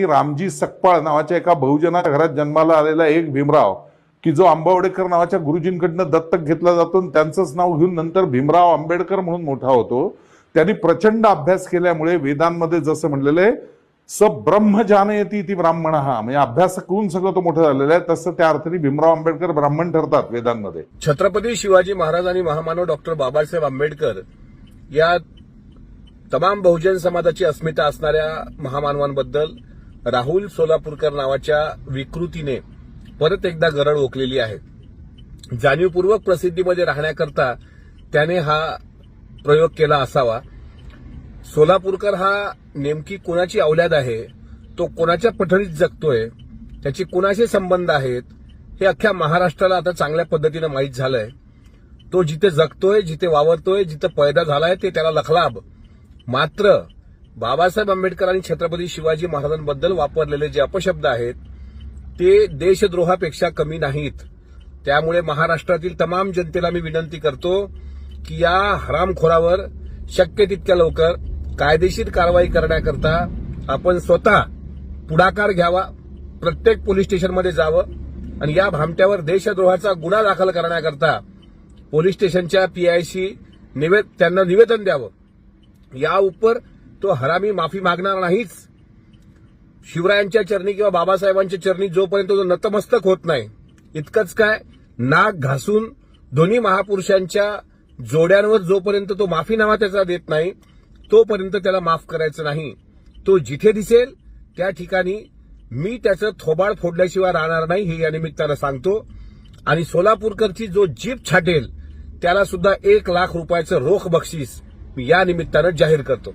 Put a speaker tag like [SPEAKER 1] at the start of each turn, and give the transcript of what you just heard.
[SPEAKER 1] त्यांनी रामजी सकपाळ नावाच्या एका बहुजनाच्या घरात जन्माला आलेला एक भीमराव, की जो आंबावडेकर नावाच्या गुरुजींकडनं दत्तक घेतला जातो आणि त्यांचंच नाव घेऊन नंतर भीमराव आंबेडकर म्हणून मोठा होतो. त्यांनी प्रचंड अभ्यास केल्यामुळे वेदांमध्ये जसं म्हणलेलं आहे स ब्रह्म जानयती ती ब्राह्मण, हा म्हणजे अभ्यास करून सगळं तो मोठं झालेला आहे, तसं त्या अर्थाने भीमराव आंबेडकर ब्राह्मण ठरतात वेदांमध्ये.
[SPEAKER 2] छत्रपती शिवाजी महाराज आणि महामानव डॉक्टर बाबासाहेब आंबेडकर या तमाम बहुजन समाजाची अस्मिता असणाऱ्या महामानवांबद्दल राहुल सोलापूरकर नावाच्या विकृतीने परत एकदा गरळ ओकलेली आहे. जाणीवपूर्वक प्रसिद्धीमध्ये राहण्याकरता त्याने हा प्रयोग केला असावा. सोलापूरकर हा नेमकी कोणाची औलाद आहे, तो कोणाच्या पठडीत जगतोय, त्याची कोणाशी संबंध आहेत हे अख्ख्या महाराष्ट्राला आता चांगल्या पद्धतीनं माहीत झालंय. तो जिथे जगतोय, जिथे वावरतोय, जिथे पैदा झालाय ते त्याला लखलाभ. मात्र बाबासाहेब आंबेडकर आणि छत्रपती शिवाजी महाराजांबद्दल वापरलेले जे अपशब्द आहेत ते देशद्रोहापेक्षा कमी नाहीत. त्यामुळे महाराष्ट्रातील तमाम जनतेला मी विनंती करतो की या हरामखोरावर शक्य तितक्या लवकर कायदेशीर कारवाई करण्याकरता आपण स्वतः पुढाकार घ्यावा. प्रत्येक पोलीस स्टेशनमध्ये जावं आणि या भामट्यावर देशद्रोहाचा गुन्हा दाखल करण्याकरता पोलीस स्टेशनच्या पीआयशी त्यांना निवेदन द्यावं. या उपर तो हरामी माफी मागणार नाहीच. शिवरायांच्या चरणी किंवा बाबासाहेबांच्या चरणी जोपर्यंत तो नतमस्तक होत नाही, इतकंच काय, नाक घासून दोन्ही महापुरुषांच्या जोड्यांवर जोपर्यंत तो माफीनामा त्याचा देत नाही तोपर्यंत त्याला माफ करायचं नाही. तो जिथे दिसेल त्या ठिकाणी मी त्याचं थोबाड फोडल्याशिवाय राहणार नाही हे या निमित्तानं सांगतो. आणि सोलापूरकरची जो जीभ छाटेल त्याला सुद्धा 1 लाख रुपयाचं रोख बक्षीस मी या निमित्तानं जाहीर करतो.